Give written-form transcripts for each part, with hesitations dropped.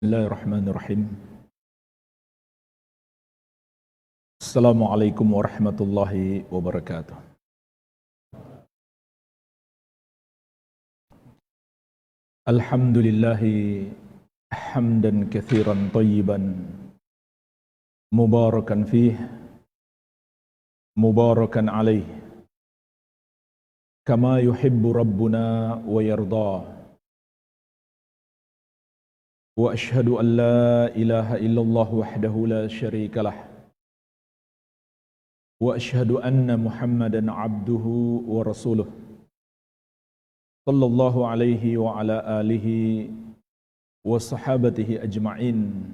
Bismillahirrahmanirrahim. Assalamualaikum warahmatullahi wabarakatuh. Alhamdulillahi hamdan katsiran tayyiban mubarakan fih mubarakan alaih kama yuhibbu rabbuna wa yarda. Wa ashhadu an la ilaha illallah wahdahu la syarika lah. Wa ashhadu anna Muhammadan abduhu wa rasuluh. Sallallahu alaihi wa ala alihi wa sahabatihi ajma'in.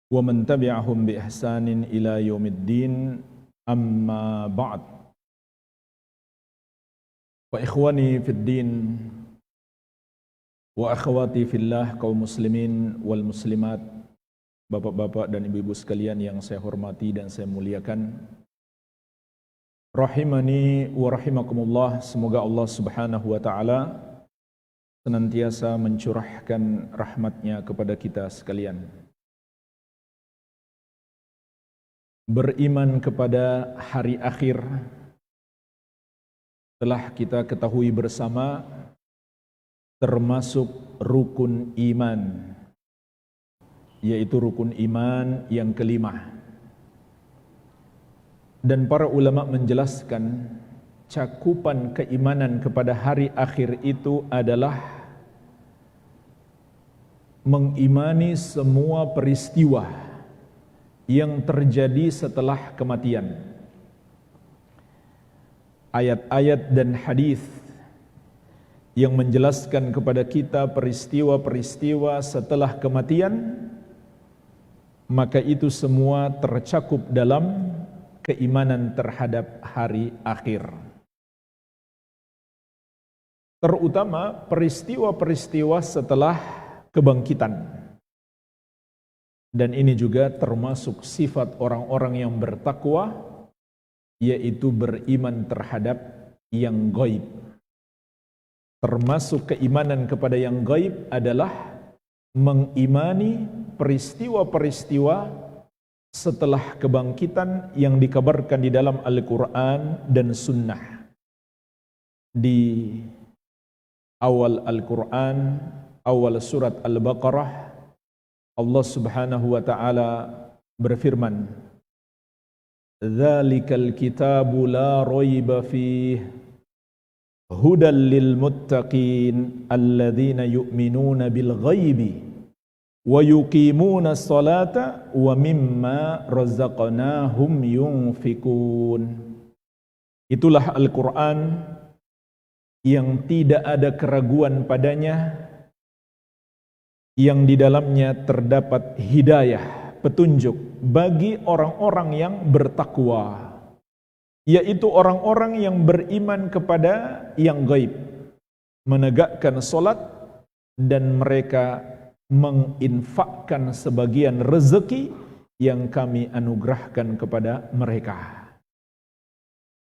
Wa man tabi'ahum bi ihsanin ila yaumiddin. Amma ba'd. Wa ikhwani fid din wa akhwati fillah, kaum muslimin wal muslimat, bapak-bapak dan ibu-ibu sekalian yang saya hormati dan saya muliakan, rahimani wa rahimakumullah. Semoga Allah subhanahu wa ta'ala senantiasa mencurahkan rahmatnya kepada kita sekalian. Beriman kepada hari akhir telah kita ketahui bersama termasuk rukun iman, yaitu rukun iman yang kelima. Dan para ulama menjelaskan cakupan keimanan kepada hari akhir itu adalah mengimani semua peristiwa yang terjadi setelah kematian. Ayat-ayat dan hadis yang menjelaskan kepada kita peristiwa-peristiwa setelah kematian, maka itu semua tercakup dalam keimanan terhadap hari akhir. Terutama peristiwa-peristiwa setelah kebangkitan. Dan ini juga termasuk sifat orang-orang yang bertakwa, yaitu beriman terhadap yang gaib. Termasuk keimanan kepada yang gaib adalah mengimani peristiwa-peristiwa setelah kebangkitan yang dikabarkan di dalam Al-Quran dan Sunnah. Di awal Al-Quran, awal surat Al-Baqarah, Allah subhanahu wa ta'ala berfirman, "Dzalikal kitabu la raiba fihi hudal lil muttaqin alladzina yu'minuna bil ghaibi wa yuqimuna sholata wa mimma razaqnahum yunfikun." Itulah Al-Quran yang tidak ada keraguan padanya, yang di dalamnya terdapat hidayah, petunjuk bagi orang-orang yang bertakwa, yaitu orang-orang yang beriman kepada yang gaib, menegakkan solat, dan mereka menginfakkan sebagian rezeki yang kami anugerahkan kepada mereka.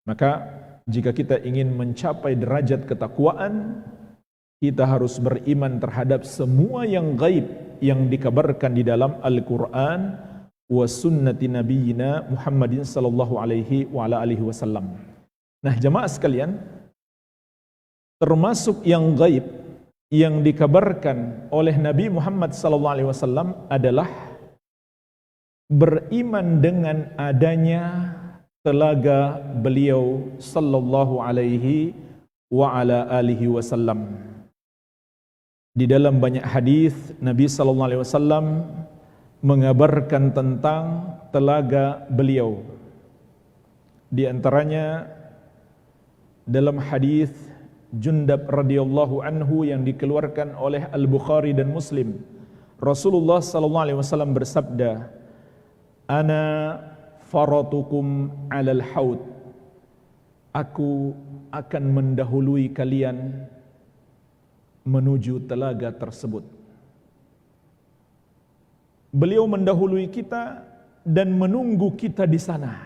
Maka jika kita ingin mencapai derajat ketakwaan, kita harus beriman terhadap semua yang gaib yang dikabarkan di dalam Al-Quran wa sunnati nabiyina Muhammadin sallallahu alaihi wa ala alihi wasallam. Nah, jamaah sekalian, termasuk yang gaib yang dikabarkan oleh Nabi Muhammad sallallahu alaihi wasallam adalah beriman dengan adanya telaga beliau sallallahu alaihi wa ala alihi wasallam. Di dalam banyak hadis Nabi sallallahu alaihi wasallam mengabarkan tentang telaga beliau. Di antaranya dalam hadis Jundab radhiyallahu anhu yang dikeluarkan oleh Al-Bukhari dan Muslim, Rasulullah sallallahu alaihi wasallam bersabda, "Ana faratukum 'alal haud." Aku akan mendahului kalian menuju telaga tersebut. Beliau mendahului kita dan menunggu kita di sana.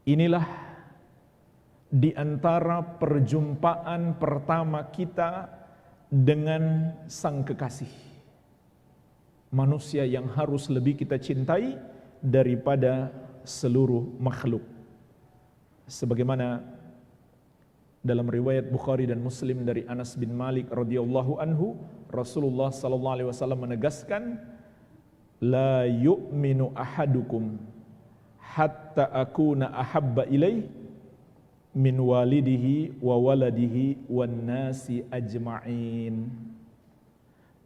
Inilah di antara perjumpaan pertama kita dengan sang kekasih. manusia yang harus lebih kita cintai daripada seluruh makhluk. Sebagaimana dalam riwayat Bukhari dan Muslim dari Anas bin Malik radhiyallahu anhu, Rasulullah sallallahu alaihi wasallam menegaskan, la yu'minu ahadukum hatta akuna ahabba ilaih min walidihi wa waladihi wan nasi ajma'in.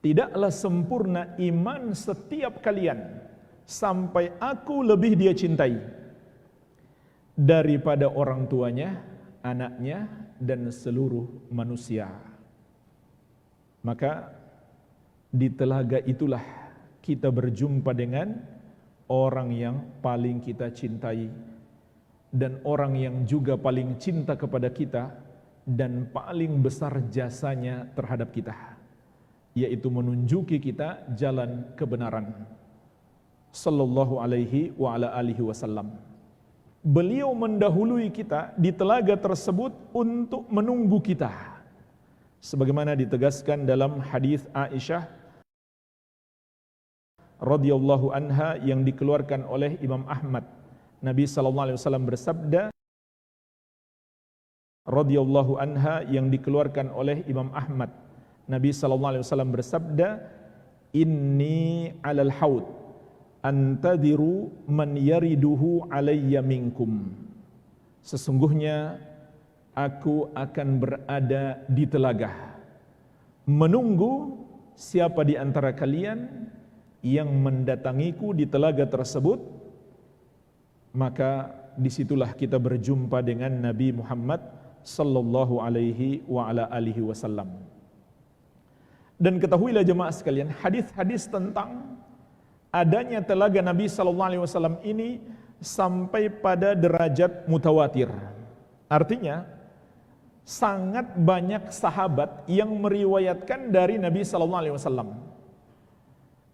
Tidaklah sempurna iman setiap kalian sampai aku lebih dia cintai daripada orang tuanya, anaknya, dan seluruh manusia. Maka di telaga itulah kita berjumpa dengan orang yang paling kita cintai dan orang yang juga paling cinta kepada kita dan paling besar jasanya terhadap kita, yaitu menunjuki kita jalan kebenaran. Sallallahu alaihi wa ala alihi wasallam. Beliau mendahului kita di telaga tersebut untuk menunggu kita. Sebagaimana ditegaskan dalam hadis Aisyah radhiyallahu anha yang dikeluarkan oleh Imam Ahmad. Nabi sallallahu alaihi wasallam bersabda, radhiyallahu anha yang dikeluarkan oleh Imam Ahmad. Nabi sallallahu alaihi wasallam bersabda, inni 'alal haud antadiru man yariduhu alayya minkum. Sesungguhnya aku akan berada di telaga menunggu siapa di antara kalian yang mendatangiku di telaga tersebut. Maka disitulah kita berjumpa dengan Nabi Muhammad sallallahu alaihi wa ala alihi wasallam. Dan ketahuilah jemaah sekalian, hadis-hadis tentang adanya telaga Nabi sallallahu alaihi wasallam ini sampai pada derajat mutawatir. Artinya sangat banyak sahabat yang meriwayatkan dari Nabi sallallahu alaihi wasallam.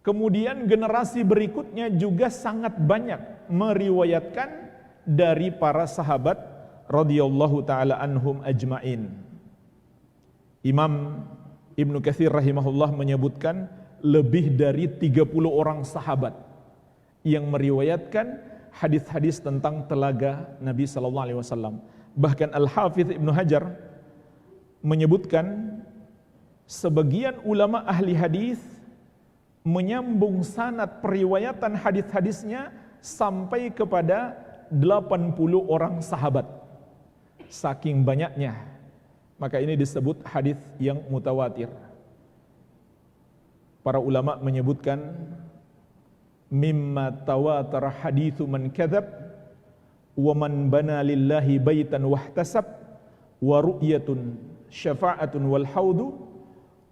Kemudian generasi berikutnya juga sangat banyak meriwayatkan dari para sahabat radhiyallahu taala anhum ajmain. Imam Ibnu Katsir rahimahullah menyebutkan lebih dari 30 orang sahabat yang meriwayatkan hadis-hadis tentang telaga Nabi sallallahu alaihi wasallam. Bahkan Al-Hafidz Ibnu Hajar menyebutkan sebagian ulama ahli hadis menyambung sanad periwayatan hadis-hadisnya sampai kepada 80 orang sahabat. Saking banyaknya, maka ini disebut hadis yang mutawatir. Para ulama menyebutkan mimma tawatara hadithu man kadzab wa man bana lillahi baitan wahtasab wa ru'yatun syafa'atun wal haudu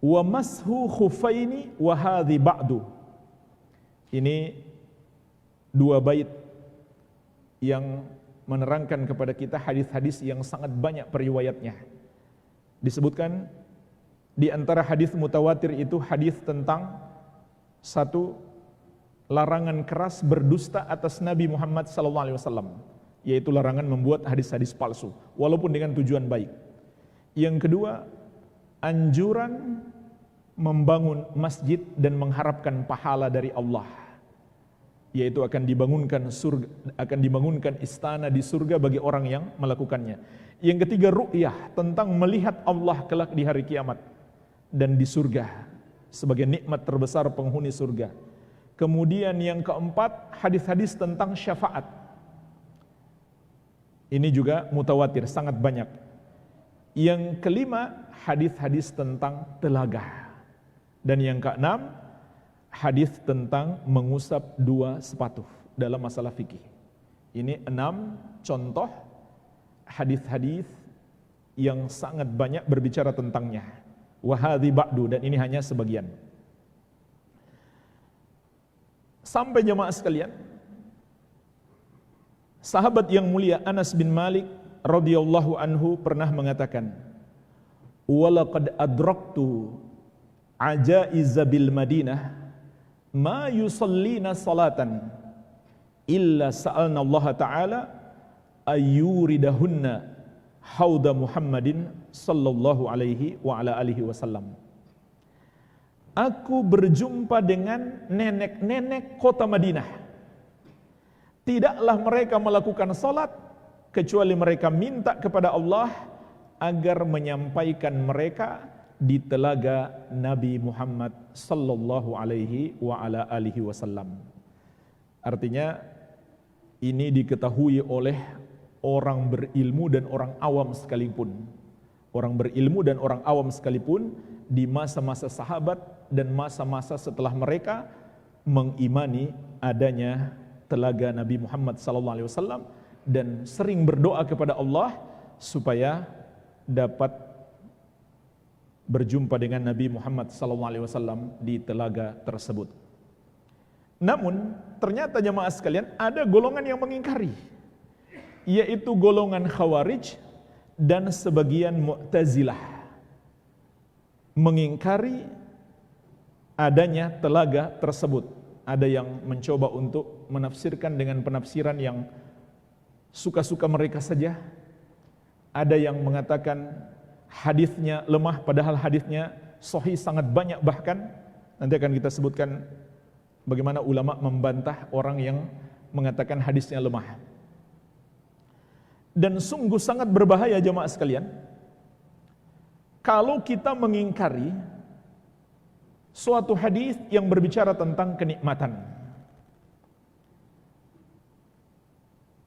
wa mashu khufaini wa hadhi ba'du. Ini dua bait yang menerangkan kepada kita hadis-hadis yang sangat banyak periwayatnya. Disebutkan di antara hadis mutawatir itu hadis tentang satu, larangan keras berdusta atas Nabi Muhammad SAW, yaitu larangan membuat hadis-hadis palsu walaupun dengan tujuan baik. Yang kedua, anjuran membangun masjid dan mengharapkan pahala dari Allah, yaitu akan dibangunkan istana di surga bagi orang yang melakukannya. Yang ketiga, ru'yah, tentang melihat Allah kelak di hari kiamat dan di surga sebagai nikmat terbesar penghuni surga. Kemudian yang keempat, hadis-hadis tentang syafaat. Ini juga mutawatir, sangat banyak. Yang kelima, hadis-hadis tentang telaga. Dan yang keenam, hadis tentang mengusap dua sepatu dalam masalah fikih. Ini 6 contoh hadis-hadis yang sangat banyak berbicara tentangnya. Wa hadhi ba'du, dan ini hanya sebagian. Sampai jemaah sekalian, sahabat yang mulia Anas bin Malik radhiyallahu anhu pernah mengatakan, walaqad adraktu ajaiza bil Madinah ma yusallina salatan illa sa'alna Allah ta'ala ayyuridahunna hauda Muhammadin sallallahu alaihi wa ala alihi wasallam. Aku berjumpa dengan nenek-nenek kota Madinah. Tidaklah mereka melakukan salat kecuali mereka minta kepada Allah agar menyampaikan mereka di telaga Nabi Muhammad sallallahu alaihi wa ala alihi wasallam. Artinya ini diketahui oleh orang berilmu dan orang awam sekalipun. Orang berilmu dan orang awam sekalipun di masa-masa sahabat dan masa-masa setelah mereka mengimani adanya telaga Nabi Muhammad SAW dan sering berdoa kepada Allah supaya dapat berjumpa dengan Nabi Muhammad SAW di telaga tersebut. Namun ternyata jemaah sekalian ada golongan yang mengingkari, yaitu golongan Khawarij dan sebagian Mu'tazilah, mengingkari adanya telaga tersebut. Ada yang mencoba untuk menafsirkan dengan penafsiran yang suka-suka mereka saja. Ada yang mengatakan hadisnya lemah, padahal hadisnya sahih sangat banyak. Bahkan nanti akan kita sebutkan bagaimana ulama membantah orang yang mengatakan hadisnya lemah. Dan sungguh sangat berbahaya jemaah sekalian kalau kita mengingkari suatu hadis yang berbicara tentang kenikmatan.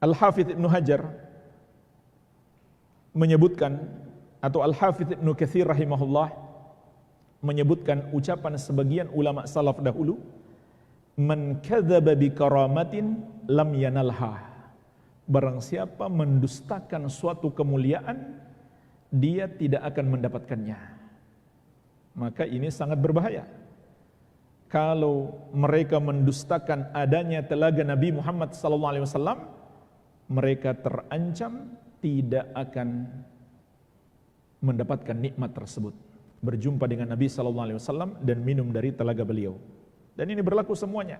Al-Hafidz Ibnu Hajar menyebutkan, atau Al-Hafidz Ibnu Katsir rahimahullah menyebutkan ucapan sebagian ulama salaf dahulu, man kadzaba bi karamatin lam yanalha. Barang siapa mendustakan suatu kemuliaan, dia tidak akan mendapatkannya. Maka ini sangat berbahaya. Kalau mereka mendustakan adanya telaga Nabi Muhammad SAW, mereka terancam tidak akan mendapatkan nikmat tersebut, berjumpa dengan Nabi SAW dan minum dari telaga beliau. Dan ini berlaku semuanya,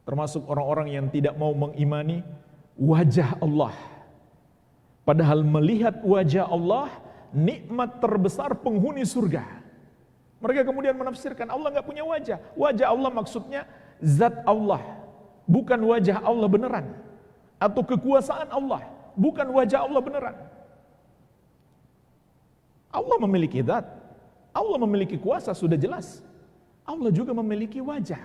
termasuk orang-orang yang tidak mau mengimani wajah Allah, padahal melihat wajah Allah nikmat terbesar penghuni surga. Mereka kemudian menafsirkan Allah nggak punya wajah. Wajah Allah maksudnya zat Allah, bukan wajah Allah beneran, atau kekuasaan Allah, bukan wajah Allah beneran. Allah memiliki zat, Allah memiliki kuasa, sudah jelas. Allah juga memiliki wajah,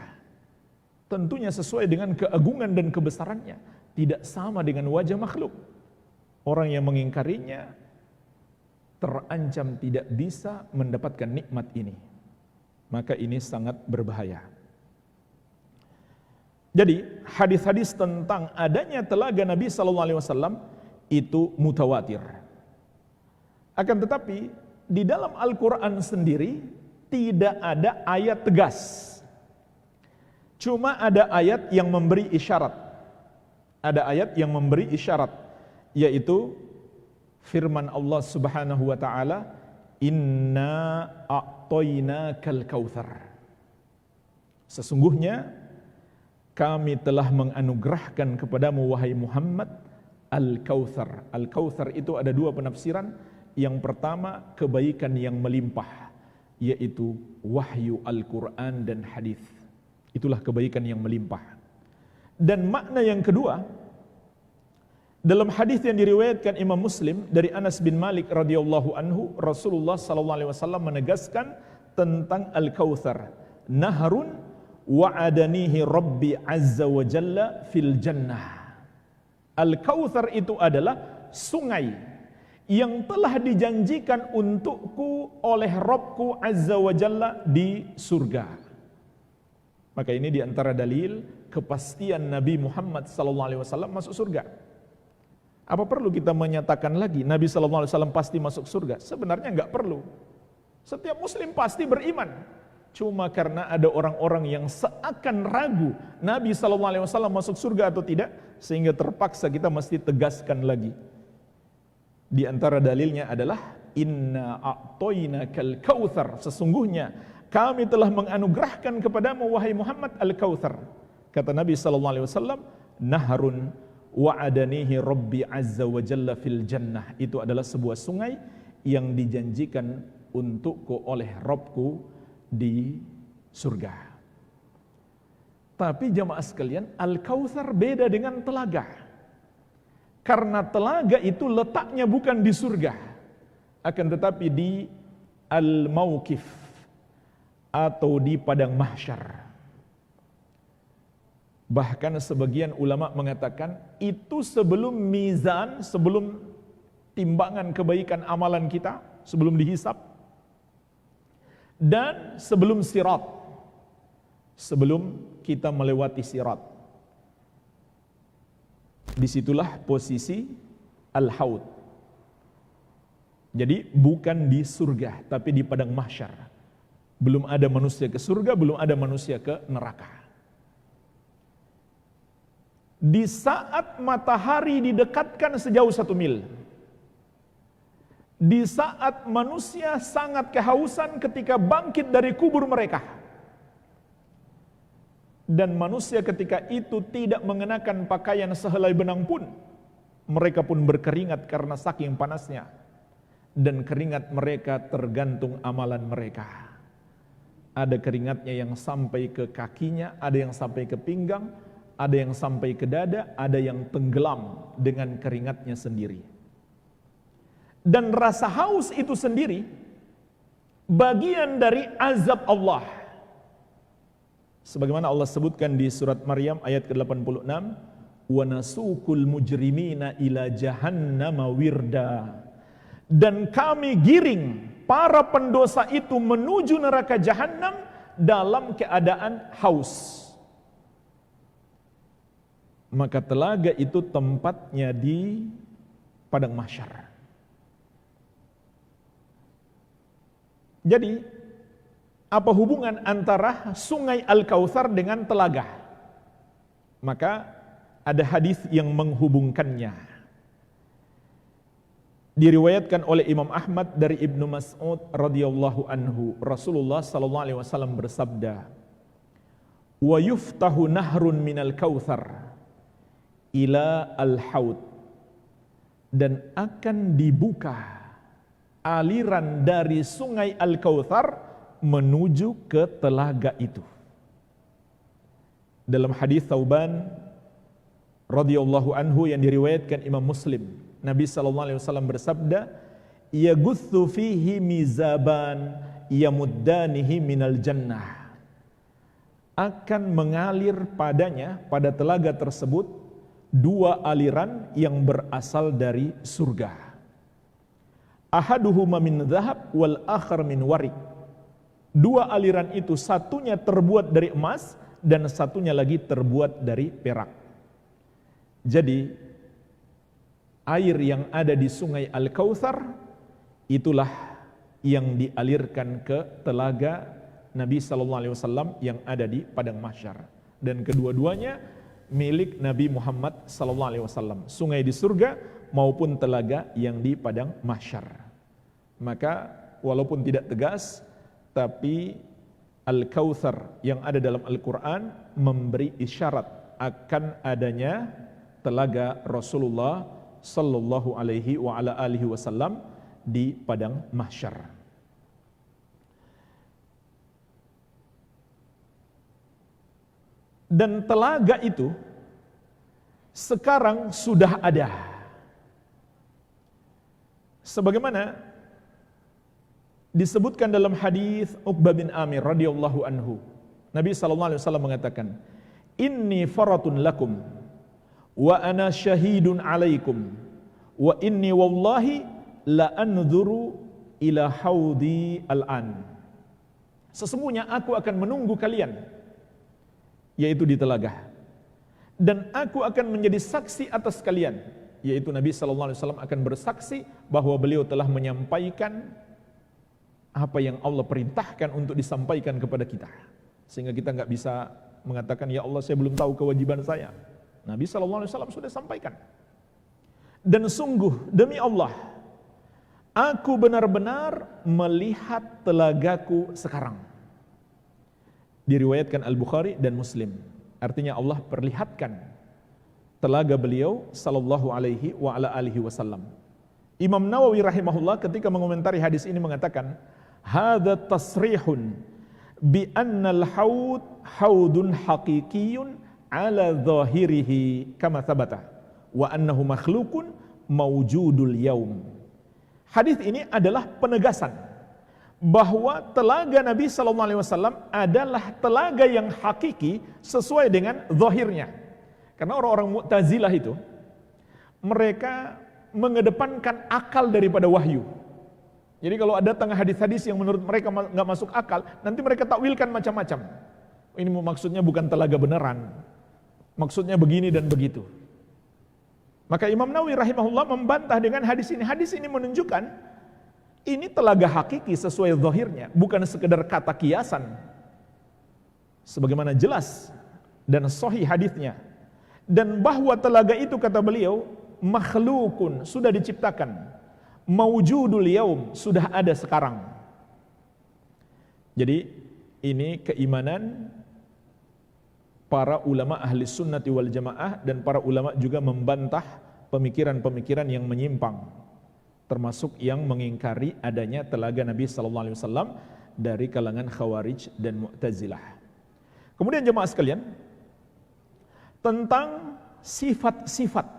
tentunya sesuai dengan keagungan dan kebesarannya, tidak sama dengan wajah makhluk. Orang yang mengingkarinya terancam tidak bisa mendapatkan nikmat ini. Maka ini sangat berbahaya. Jadi hadis-hadis tentang adanya telaga Nabi SAW itu mutawatir. Akan tetapi di dalam Al-Quran sendiri tidak ada ayat tegas. Cuma ada ayat yang memberi isyarat. Ada ayat yang memberi isyarat, yaitu firman Allah Subhanahu wa taala, "Inna a'tainakal kautsar." Sesungguhnya kami telah menganugerahkan kepadamu wahai Muhammad al-kautsar. Al-kautsar itu ada dua penafsiran. Yang pertama, kebaikan yang melimpah, yaitu wahyu Al-Qur'an dan hadis. Itulah kebaikan yang melimpah. Dan makna yang kedua, dalam hadis yang diriwayatkan Imam Muslim dari Anas bin Malik radhiyallahu anhu, Rasulullah sallallahu alaihi wasallam menegaskan tentang Al-Kautsar, nahrun wa'adanihi Rabbi azza wa jalla fil jannah. Al-Kautsar itu adalah sungai yang telah dijanjikan untukku oleh Rabbku azza wa jalla di surga. Maka ini diantara dalil kepastian Nabi Muhammad SAW masuk surga. Apa perlu kita menyatakan lagi Nabi SAW pasti masuk surga? Sebenarnya enggak perlu. Setiap muslim pasti beriman. Cuma karena ada orang-orang yang seakan ragu Nabi SAW masuk surga atau tidak, sehingga terpaksa kita mesti tegaskan lagi. Di antara dalilnya adalah inna a'tainakal kautsar, sesungguhnya kami telah menganugerahkan kepadamu wahai Muhammad al-Kautsar. Kata Nabi SAW, naharun wa'adanihi Rabbi azza wa jalla fil jannah. Itu adalah sebuah sungai yang dijanjikan untukku oleh Rabbku di surga. Tapi jamaah sekalian, Al-Kautsar beda dengan telaga. Karena telaga itu letaknya bukan di surga, akan tetapi di Al-Mauqif atau di padang mahsyar. Bahkan sebagian ulama mengatakan itu sebelum mizan, sebelum timbangan kebaikan amalan kita, sebelum dihisab, dan sebelum sirat, sebelum kita melewati sirat. Disitulah posisi Al-Haud. Jadi bukan di surga, tapi di padang mahsyar. Belum ada manusia ke surga, belum ada manusia ke neraka. Di saat matahari didekatkan sejauh 1 mil, di saat manusia sangat kehausan ketika bangkit dari kubur mereka, dan manusia ketika itu tidak mengenakan pakaian sehelai benang pun, mereka pun berkeringat karena saking panasnya, dan keringat mereka tergantung amalan mereka. Ada keringatnya yang sampai ke kakinya, ada yang sampai ke pinggang, ada yang sampai ke dada, ada yang tenggelam dengan keringatnya sendiri. Dan rasa haus itu sendiri bagian dari azab Allah. Sebagaimana Allah sebutkan di surat Maryam ayat ke-86, "Wa nasuqul mujrimina ila jahannama wirda." Dan kami giring para pendosa itu menuju neraka jahanam dalam keadaan haus. Maka telaga itu tempatnya di padang mahsyar. Jadi, apa hubungan antara sungai Al-Kautsar dengan telaga? Maka ada hadis yang menghubungkannya. Diriwayatkan oleh Imam Ahmad dari Ibnu Mas'ud radhiyallahu anhu, Rasulullah sallallahu alaihi wasallam bersabda, "Wa yuftahu nahrun minal kautsar ila al-haud." Dan akan dibuka aliran dari sungai Al-Kautsar menuju ke telaga itu. Dalam hadis Thauban radhiyallahu anhu yang diriwayatkan Imam Muslim, Nabi sallallahu alaihi wasallam bersabda, "Yaguthu fihi mizaban yamuddanihi minal jannah." Akan mengalir padanya, pada telaga tersebut, 2 aliran yang berasal dari surga. Ahaduhuma min dhahab wal akhar min warik. 2 aliran itu, satunya terbuat dari emas dan satunya lagi terbuat dari perak. Jadi air yang ada di sungai Al-Kautsar itulah yang dialirkan ke telaga Nabi sallallahu alaihi wasallam yang ada di padang mahsyar, dan kedua-duanya milik Nabi Muhammad sallallahu alaihi wasallam, sungai di surga maupun telaga yang di padang mahsyar. Maka walaupun tidak tegas, tapi Al-Kautsar yang ada dalam Al-Quran memberi isyarat akan adanya telaga Rasulullah sallallahu alaihi wa ala alihi wasallam di padang mahsyar. Dan telaga itu sekarang sudah ada. Sebagaimana disebutkan dalam hadis Uqbah bin Amir radhiyallahu anhu, Nabi sallallahu alaihi wasallam mengatakan, "Inni faratun lakum wa ana syahidun alaikum wa inni wallahi la anzuru ila haudi al-an." Sesungguhnya aku akan menunggu kalian, yaitu di telaga, dan aku akan menjadi saksi atas kalian, yaitu Nabi sallallahu alaihi wasallam akan bersaksi bahwa beliau telah menyampaikan apa yang Allah perintahkan untuk disampaikan kepada kita, sehingga kita nggak bisa mengatakan, "Ya Allah, saya belum tahu kewajiban saya." Nabi sallallahu alaihi wasallam sudah sampaikan. Dan sungguh demi Allah, aku benar-benar melihat telagaku sekarang. Diriwayatkan Al-Bukhari dan Muslim. Artinya Allah perlihatkan telaga beliau sallallahu alaihi wa ala alihi wasallam. Imam Nawawi rahimahullah ketika mengomentari hadis ini mengatakan, "Hadza tasrihun bi annal haud haudun haqiqiyun ala zahirihi kama thabata wa annahu makhluqun mawjudul yaum. Hadis ini adalah penegasan bahwa telaga Nabi SAW adalah telaga yang hakiki sesuai dengan zahirnya. Karena orang-orang Mu'tazilah itu, mereka mengedepankan akal daripada wahyu. Jadi kalau ada tengah hadis-hadis yang menurut mereka nggak masuk akal, nanti mereka takwilkan macam-macam. Ini maksudnya bukan telaga beneran, maksudnya begini dan begitu. Maka Imam Nawawi rahimahullah membantah dengan hadis ini. Hadis ini menunjukkan ini telaga hakiki sesuai zahirnya, bukan sekedar kata kiasan. Sebagaimana jelas dan sahih hadisnya. Dan bahwa telaga itu, kata beliau, makhlukun, sudah diciptakan. Mawjudul yaum, sudah ada sekarang. Jadi ini keimanan para ulama ahli sunnati wal jamaah, dan para ulama juga membantah pemikiran-pemikiran yang menyimpang, termasuk yang mengingkari adanya telaga Nabi SAW dari kalangan Khawarij dan Mu'tazilah. Kemudian jemaah sekalian, tentang sifat-sifat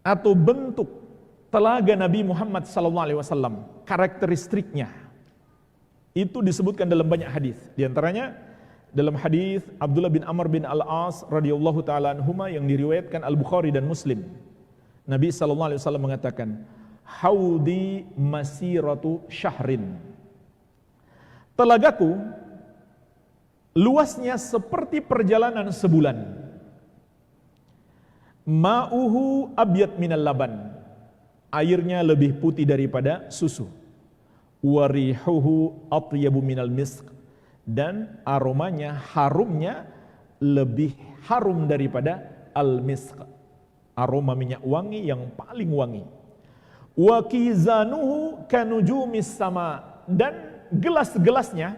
atau bentuk telaga Nabi Muhammad SAW, karakteristiknya, itu disebutkan dalam banyak hadis. Di antaranya dalam hadis Abdullah bin Amr bin Al-As radhiyallahu taala anhuma yang diriwayatkan Al-Bukhari dan Muslim. Nabi SAW mengatakan, haudi masiratu syahrin. Telagaku luasnya seperti perjalanan sebulan. Ma'uhu abyad minal laban. Airnya lebih putih daripada susu. Warihuhu atyabu minal misk. Dan aromanya, harumnya lebih harum daripada al-misk. Aroma minyak wangi yang paling wangi. Wa kizanuhu kanujumis sama. Dan gelas-gelasnya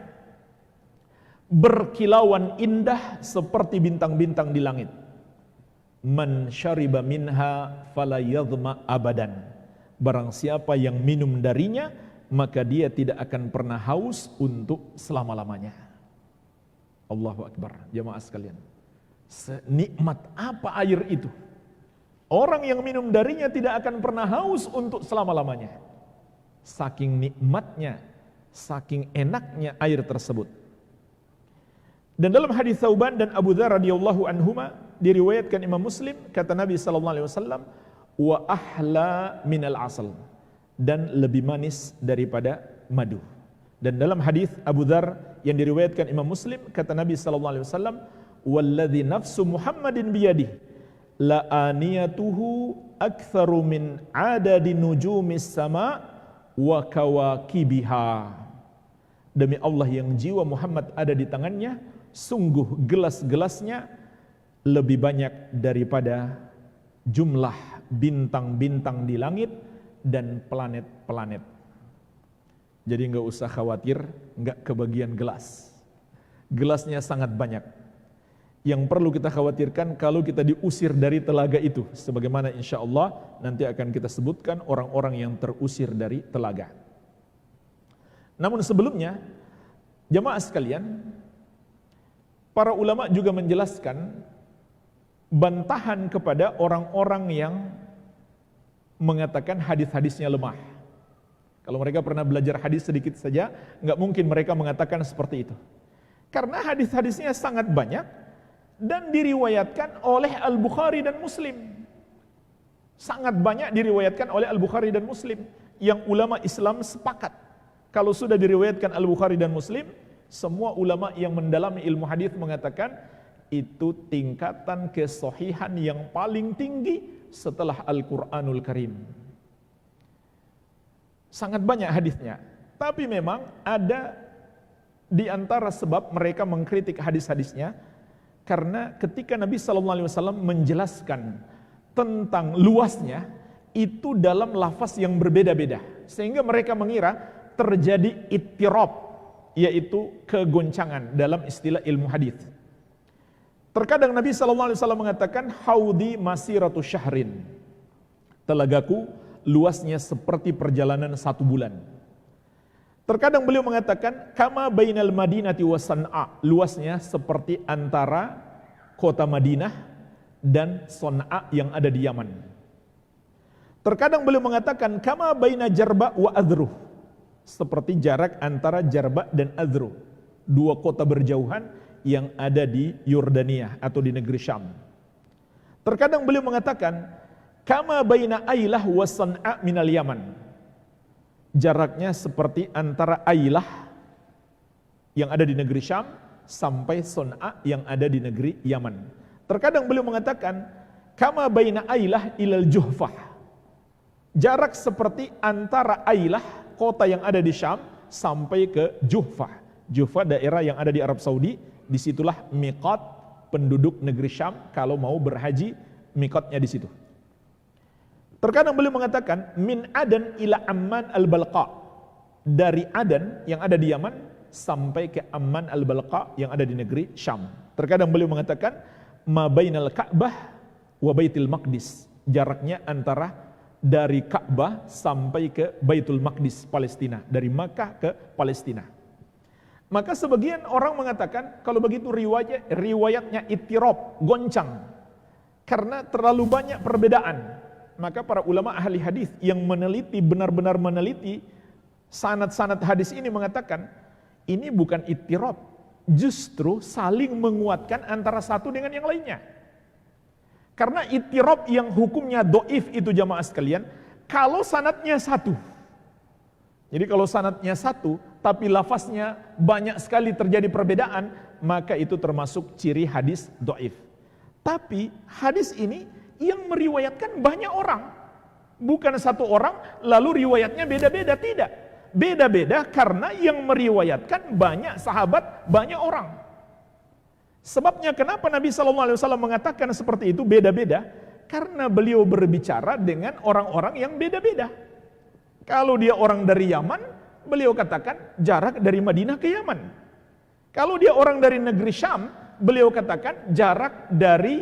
berkilauan indah seperti bintang-bintang di langit. Man syariba minha fala yadhma abadan. Barang siapa yang minum darinya, maka dia tidak akan pernah haus untuk selama-lamanya. Allahu Akbar, jemaah sekalian. Senikmat apa air itu? Orang yang minum darinya tidak akan pernah haus untuk selama-lamanya. Saking nikmatnya, saking enaknya air tersebut. Dan dalam hadis Thauban dan Abu Dzar radhiyallahu anhuma diriwayatkan Imam Muslim, kata Nabi sallallahu alaihi wasallam, wa ahla minal asal, dan lebih manis daripada madu. Dan dalam hadis Abu Dzar yang diriwayatkan Imam Muslim, kata Nabi sallallahu alaihi wasallam, walladzi nafsu Muhammadin biyadihi la aniyatuhu aktsaru min adadi nujumis sama wa kawakibiha. Demi Allah yang jiwa Muhammad ada di tangannya, sungguh gelas-gelasnya lebih banyak daripada jumlah bintang-bintang di langit dan planet-planet. Jadi enggak usah khawatir enggak kebagian gelas. Gelasnya sangat banyak. Yang perlu kita khawatirkan kalau kita diusir dari telaga itu, sebagaimana insya Allah nanti akan kita sebutkan orang-orang yang terusir dari telaga. Namun sebelumnya, jemaah sekalian, para ulama juga menjelaskan bantahan kepada orang-orang yang mengatakan hadis-hadisnya lemah. Kalau mereka pernah belajar hadis sedikit saja, nggak mungkin mereka mengatakan seperti itu. Karena hadis-hadisnya sangat banyak dan diriwayatkan oleh Al-Bukhari dan Muslim. Sangat banyak diriwayatkan oleh Al-Bukhari dan Muslim. Yang ulama Islam sepakat, kalau sudah diriwayatkan Al-Bukhari dan Muslim, semua ulama yang mendalami ilmu hadis mengatakan itu tingkatan kesahihan yang paling tinggi setelah Al-Quranul Karim. Sangat banyak hadisnya. Tapi memang ada di antara sebab mereka mengkritik hadis-hadisnya, karena ketika Nabi SAW menjelaskan tentang luasnya, itu dalam lafaz yang berbeda-beda. Sehingga mereka mengira terjadi ittirab, yaitu kegoncangan dalam istilah ilmu hadis. Terkadang Nabi SAW mengatakan, haudi masiratu syahrin. Telagaku luasnya seperti perjalanan 1 bulan. Terkadang beliau mengatakan kama bainal madinati wa San'a, luasnya seperti antara kota Madinah dan San'a yang ada di Yaman. Terkadang beliau mengatakan kama baina Jarba wa Adruh, seperti jarak antara Jarba dan Adruh, dua kota berjauhan yang ada di Yordania atau di negeri Syam. Terkadang beliau mengatakan kama baina Ailah wa San'a minal Yaman, jaraknya seperti antara Ailah yang ada di negeri Syam sampai San'a yang ada di negeri Yaman. Terkadang beliau mengatakan kama baina Ailah ilal Juhfah, jarak seperti antara Ailah, kota yang ada di Syam, sampai ke Juhfah. Juhfah daerah yang ada di Arab Saudi, disitulah miqat penduduk negeri Syam kalau mau berhaji, miqatnya di situ. Terkadang beliau mengatakan min Adan ila Amman al-Balqa, dari Adan yang ada di Yaman sampai ke Amman al-Balqa yang ada di negeri Syam. Terkadang beliau mengatakan ma bainal Ka'bah wa Baitul Maqdis, jaraknya antara dari Ka'bah sampai ke Baitul Maqdis Palestina, dari Makkah ke Palestina. Maka sebagian orang mengatakan kalau begitu riwayatnya ittirab, goncang, karena terlalu banyak perbedaan. Maka para ulama ahli hadis yang meneliti, benar-benar meneliti sanad-sanad hadis ini mengatakan ini bukan ittirab, justru saling menguatkan antara satu dengan yang lainnya. Karena ittirab yang hukumnya doif itu jamaah sekalian, kalau sanadnya satu. Jadi kalau sanadnya satu, tapi lafaznya banyak sekali terjadi perbedaan, maka itu termasuk ciri hadis doif. Tapi hadis ini yang meriwayatkan banyak orang, bukan satu orang lalu riwayatnya beda-beda, tidak. Beda-beda karena yang meriwayatkan banyak sahabat, banyak orang. Sebabnya kenapa Nabi SAW mengatakan seperti itu beda-beda? Karena beliau berbicara dengan orang-orang yang beda-beda. Kalau dia orang dari Yaman, beliau katakan jarak dari Madinah ke Yaman. Kalau dia orang dari negeri Syam, beliau katakan jarak dari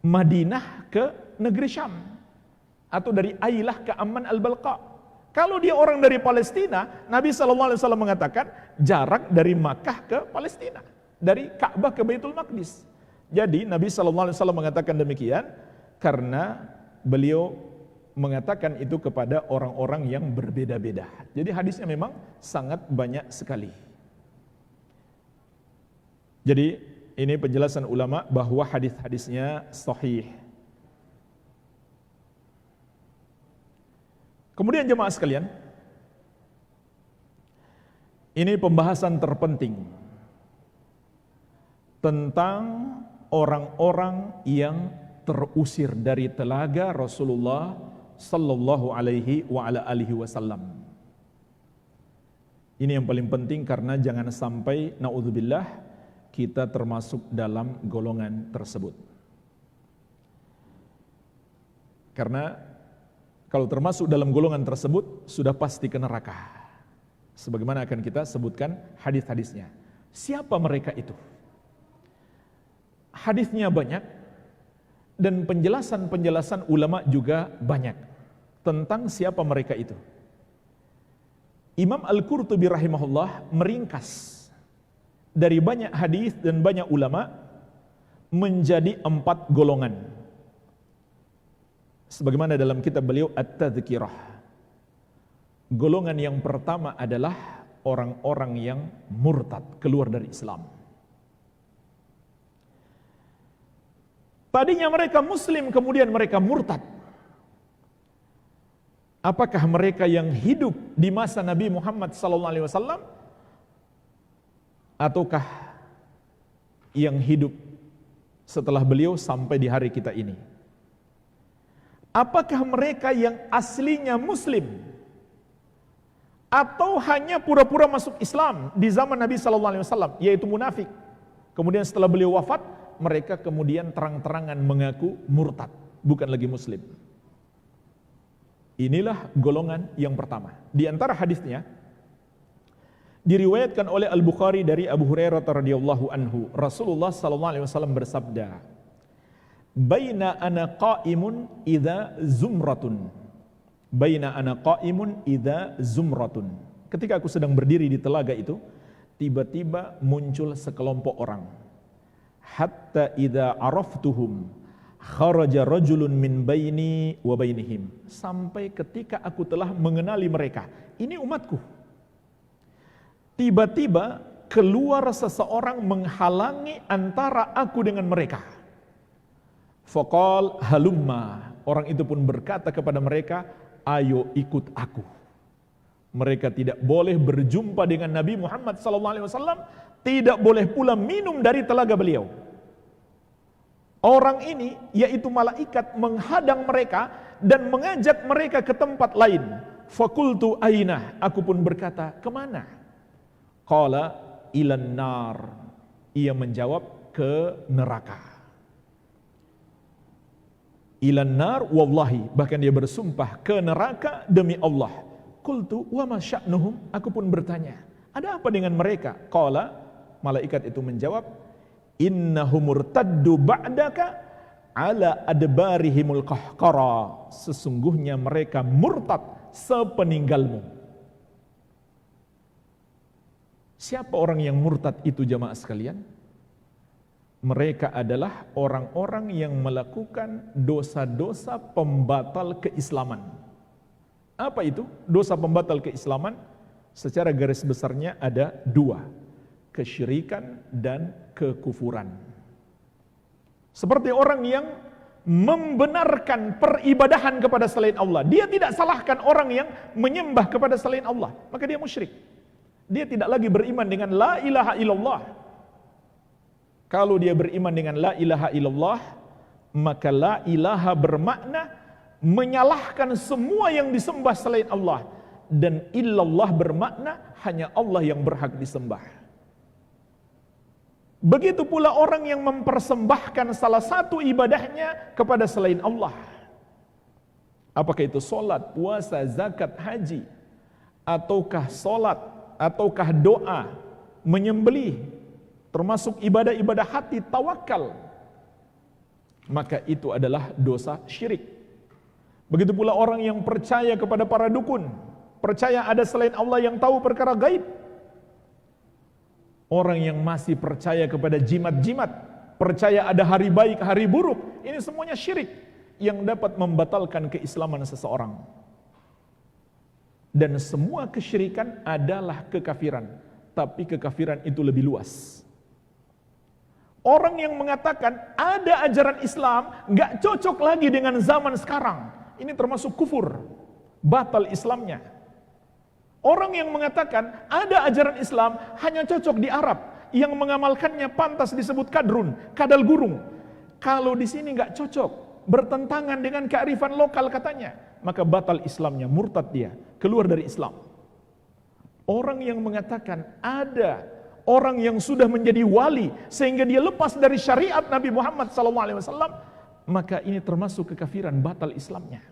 Madinah ke negeri Syam, atau dari Ailah ke Amman al-Balqa. Kalau dia orang dari Palestina, Nabi SAW mengatakan jarak dari Makkah ke Palestina, dari Ka'bah ke Baitul Maqdis. Jadi Nabi SAW mengatakan demikian karena beliau mengatakan itu kepada orang-orang yang berbeda-beda. Jadi hadisnya memang sangat banyak sekali. Jadi ini penjelasan ulama bahwa hadis-hadisnya sahih. Kemudian jemaah sekalian, ini pembahasan terpenting tentang orang-orang yang terusir dari telaga Rasulullah sallallahu alaihi wa ala alihi wasallam. Ini yang paling penting karena jangan sampai naudzubillah kita termasuk dalam golongan tersebut. Karena kalau termasuk dalam golongan tersebut sudah pasti ke neraka. Sebagaimana akan kita sebutkan hadis-hadisnya. Siapa mereka itu? Hadisnya banyak dan penjelasan-penjelasan ulama juga banyak tentang siapa mereka itu. Imam Al-Qurtubi rahimahullah meringkas dari banyak hadis dan banyak ulama menjadi 4 golongan. Sebagaimana dalam kitab beliau At-Tadhkirah. Golongan yang pertama adalah orang-orang yang murtad, keluar dari Islam. Tadinya mereka muslim, kemudian mereka murtad. Apakah mereka yang hidup di masa Nabi Muhammad SAW ataukah yang hidup setelah beliau sampai di hari kita ini? Apakah mereka yang aslinya muslim atau hanya pura-pura masuk Islam di zaman Nabi SAW, yaitu munafik? Kemudian setelah beliau wafat, mereka kemudian terang-terangan mengaku murtad, bukan lagi muslim. Inilah golongan yang pertama. Di antara hadisnya diriwayatkan oleh Al-Bukhari dari Abu Hurairah radhiyallahu anhu, Rasulullah sallallahu alaihi wasallam bersabda, "Baina ana qa'imun idza zumratun." Baina ana qa'imun idza zumratun. ketika aku sedang berdiri di telaga itu, tiba-tiba muncul sekelompok orang. Hatta idza araftuhum kharaja rajulun min baini wa bainihim. Sampai ketika aku telah mengenali mereka. Ini umatku. Tiba-tiba keluar seseorang menghalangi antara aku dengan mereka. Faqal halumma. Orang itu pun berkata kepada mereka, ayo ikut aku. Mereka tidak boleh berjumpa dengan Nabi Muhammad SAW, tidak boleh pula minum dari telaga beliau. Orang ini, yaitu malaikat, menghadang mereka dan mengajak mereka ke tempat lain. Fakultu aina, aku pun berkata, kemana? Qala ilan nar. Ia menjawab, ke neraka. Ilan nar wallahi, bahkan dia bersumpah ke neraka demi Allah. Qultu wa ma sya'nuhum, aku pun bertanya, ada apa dengan mereka? Qala, malaikat itu menjawab, innahum murtaddu ba'daka ala adbarihimul qahqara. Sesungguhnya mereka murtad sepeninggalmu. Siapa orang yang murtad itu jamaah sekalian? Mereka adalah orang-orang yang melakukan dosa-dosa pembatal keislaman. Apa itu? Dosa pembatal keislaman secara garis besarnya ada dua. Kesyirikan dan kekufuran. Seperti orang yang membenarkan peribadahan kepada selain Allah. Dia tidak salahkan orang yang menyembah kepada selain Allah, maka dia musyrik. Dia tidak lagi beriman dengan la ilaha illallah. Kalau dia beriman dengan la ilaha illallah, maka la ilaha bermakna menyalahkan semua yang disembah selain Allah, dan illallah bermakna hanya Allah yang berhak disembah. Begitu pula orang yang mempersembahkan salah satu ibadahnya kepada selain Allah. Apakah itu solat, puasa, zakat, haji, ataukah solat, ataukah doa, menyembelih, termasuk ibadah-ibadah hati, tawakal, maka itu adalah dosa syirik. Begitu pula orang yang percaya kepada para dukun, percaya ada selain Allah yang tahu perkara gaib. Orang yang masih percaya kepada jimat-jimat, percaya ada hari baik, hari buruk, ini semuanya syirik yang dapat membatalkan keislaman seseorang. Dan semua kesyirikan adalah kekafiran, tapi kekafiran itu lebih luas. Orang yang mengatakan ada ajaran Islam gak cocok lagi dengan zaman sekarang, ini termasuk kufur, batal Islamnya. Orang yang mengatakan ada ajaran Islam hanya cocok di Arab, yang mengamalkannya pantas disebut kadrun, kadal gurung. Kalau di sini nggak cocok, bertentangan dengan kearifan lokal katanya, maka batal Islamnya, murtad dia, keluar dari Islam. Orang yang mengatakan ada orang yang sudah menjadi wali sehingga dia lepas dari syariat Nabi Muhammad SAW, maka ini termasuk kekafiran, batal Islamnya.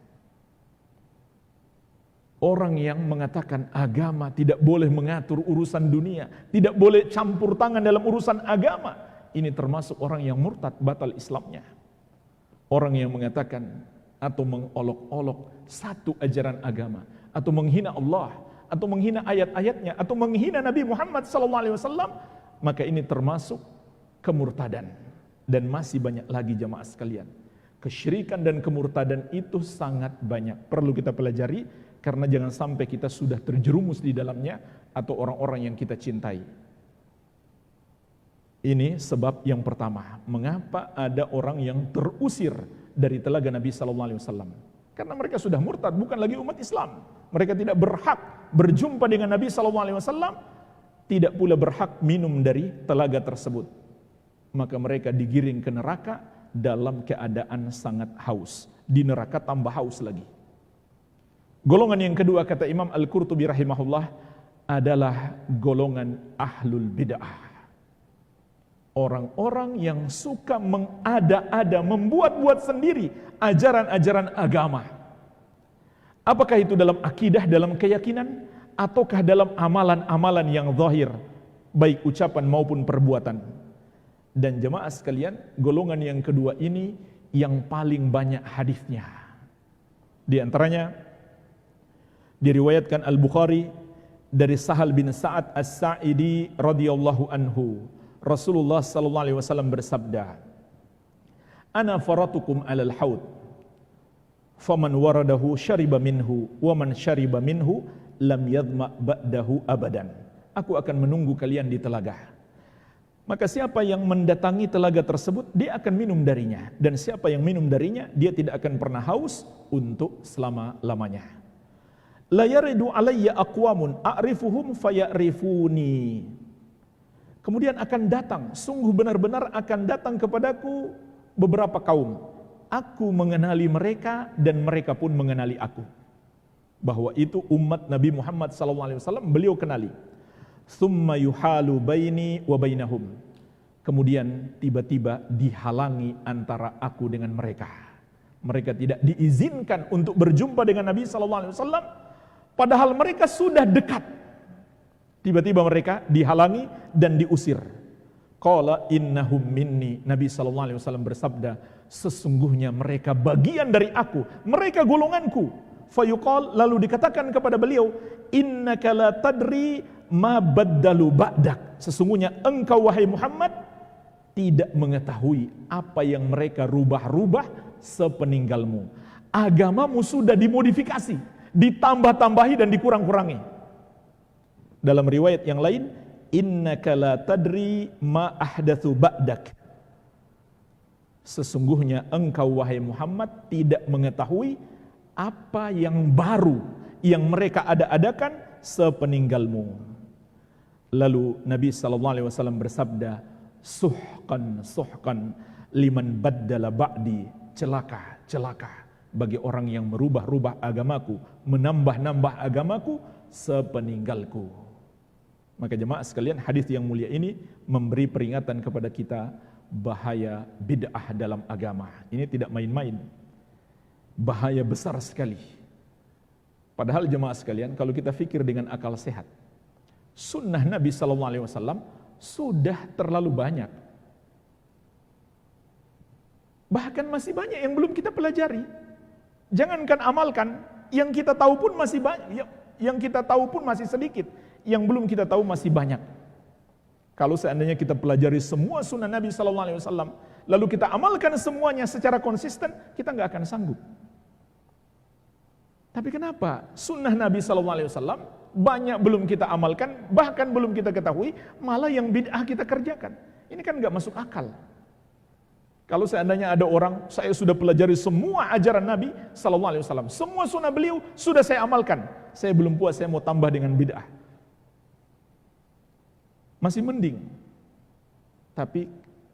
Orang yang mengatakan agama tidak boleh mengatur urusan dunia, tidak boleh campur tangan dalam urusan agama, ini termasuk orang yang murtad, batal Islamnya. Orang yang mengatakan atau mengolok-olok satu ajaran agama, atau menghina Allah, atau menghina ayat-ayatnya, atau menghina Nabi Muhammad SAW, maka ini termasuk kemurtadan. Dan masih banyak lagi jamaah sekalian. Kesyirikan dan kemurtadan itu sangat banyak, perlu kita pelajari, karena jangan sampai kita sudah terjerumus di dalamnya, atau orang-orang yang kita cintai. Ini sebab yang pertama, mengapa ada orang yang terusir dari telaga Nabi SAW. Karena mereka sudah murtad, bukan lagi umat Islam. Mereka tidak berhak berjumpa dengan Nabi SAW, tidak pula berhak minum dari telaga tersebut. Maka mereka digiring ke neraka dalam keadaan sangat haus. Di neraka tambah haus lagi. Golongan yang kedua kata Imam Al-Qurtubi rahimahullah adalah golongan ahlul bid'ah. Orang-orang yang suka mengada-ada, membuat-buat sendiri ajaran-ajaran agama. Apakah itu dalam akidah, dalam keyakinan, ataukah dalam amalan-amalan yang zahir, baik ucapan maupun perbuatan. Dan jemaah sekalian, golongan yang kedua ini yang paling banyak hadisnya. Di antaranya diriwayatkan Al-Bukhari dari Sahal bin Sa'ad As-Sa'idi radhiyallahu anhu, Rasulullah sallallahu alaihi wasallam bersabda, "Ana faratukum 'alal haud, faman waradahu syariba minhu, wa man syariba minhu lam yadhma ba'dahu abadan." Aku akan menunggu kalian di telaga. Maka siapa yang mendatangi telaga tersebut, dia akan minum darinya. Dan siapa yang minum darinya, dia tidak akan pernah haus untuk selama-lamanya. La yaridu alayya aqwamun a'rifuhum faya'rifuni. Kemudian akan datang, sungguh benar-benar akan datang kepadaku beberapa kaum. Aku mengenali mereka dan mereka pun mengenali aku. Bahwa itu umat Nabi Muhammad SAW, beliau kenali. Thumma yuhalu baini wa bainahum. Kemudian tiba-tiba dihalangi antara aku dengan mereka. Mereka tidak diizinkan untuk berjumpa dengan Nabi SAW, padahal mereka sudah dekat. Tiba-tiba mereka dihalangi dan diusir. Qala innahum minni. Nabi SAW bersabda, sesungguhnya mereka bagian dari aku, mereka golonganku. Fayuqal, lalu dikatakan kepada beliau, innaka la tadri ma baddalu ba'dak. Sesungguhnya engkau wahai Muhammad tidak mengetahui apa yang mereka rubah-rubah sepeninggalmu. Agamamu sudah dimodifikasi, ditambah-tambahi dan dikurang-kurangi. Dalam riwayat yang lain, innaka la tadri ma ahdatsu ba'dak. Sesungguhnya engkau wahai Muhammad tidak mengetahui apa yang baru yang mereka ada-adakan sepeninggalmu. Lalu Nabi SAW bersabda, suhqan liman baddala ba'di. Celaka, celaka bagi orang yang merubah-rubah agamaku, menambah-nambah agamaku sepeninggalku. Maka jemaah sekalian, hadis yang mulia ini memberi peringatan kepada kita bahaya bid'ah dalam agama. Ini tidak main-main. Bahaya besar sekali. Padahal jemaah sekalian, kalau kita fikir dengan akal sehat, sunnah Nabi SAW sudah terlalu banyak. Bahkan masih banyak yang belum kita pelajari. Jangankan amalkan, yang kita tahu pun masih banyak, yang kita tahu pun masih sedikit, yang belum kita tahu masih banyak. Kalau seandainya kita pelajari semua sunnah Nabi SAW, lalu kita amalkan semuanya secara konsisten, kita nggak akan sanggup. Tapi kenapa sunnah Nabi SAW banyak belum kita amalkan, bahkan belum kita ketahui, malah yang bid'ah kita kerjakan? Ini kan nggak masuk akal. Kalau seandainya ada orang, saya sudah pelajari semua ajaran Nabi SAW, semua sunnah beliau sudah saya amalkan, saya belum puas, saya mau tambah dengan bid'ah. Masih mending. Tapi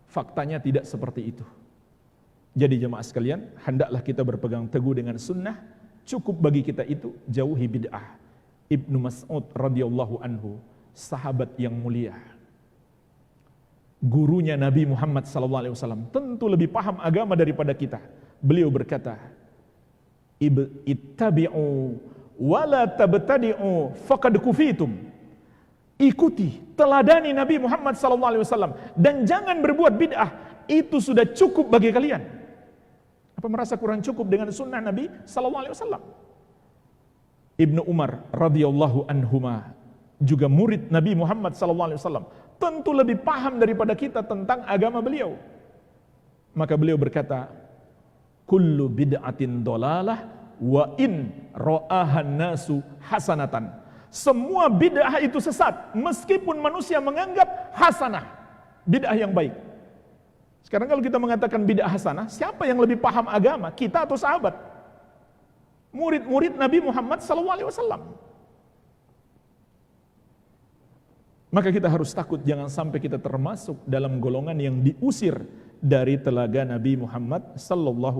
faktanya tidak seperti itu. Jadi jemaah sekalian, hendaklah kita berpegang teguh dengan sunnah. Cukup bagi kita itu jauhi bid'ah. Ibnu Mas'ud radhiyallahu anhu, sahabat yang mulia, gurunya Nabi Muhammad SAW, tentu lebih paham agama daripada kita. Beliau berkata, ittabi'u wa la tabtadi'u faqad kufitum. Ikuti, teladani Nabi Muhammad SAW dan jangan berbuat bid'ah, itu sudah cukup bagi kalian. Apa merasa kurang cukup dengan sunnah Nabi SAW? Ibnu Umar radhiyallahu anhuma, juga murid Nabi Muhammad SAW, tentu lebih paham daripada kita tentang agama beliau. Maka beliau berkata, kullu bid'atin dolalah wa in ra'ahan nasu hasanatan. Semua bid'ah itu sesat, meskipun manusia menganggap hasanah, bid'ah yang baik. Sekarang kalau kita mengatakan bid'ah hasanah, siapa yang lebih paham agama, kita atau sahabat? Murid-murid Nabi Muhammad SAW. Maka kita harus takut jangan sampai kita termasuk dalam golongan yang diusir dari telaga Nabi Muhammad SAW.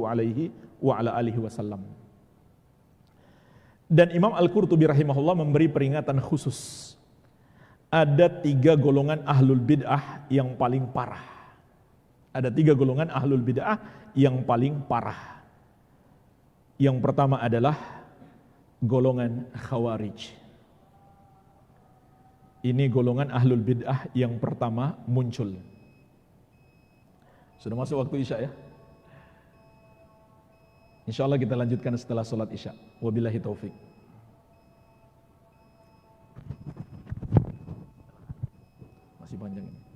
Dan Imam Al-Qurtubi rahimahullah memberi peringatan khusus. Ada 3 golongan ahlul bid'ah yang paling parah. Ada 3 golongan ahlul bid'ah yang paling parah. Yang pertama adalah golongan khawarij. Ini golongan ahlul bid'ah yang pertama muncul. Sudah masuk waktu Isya ya? InsyaAllah kita lanjutkan setelah sholat Isya. Wabillahi taufik. masih panjang ini.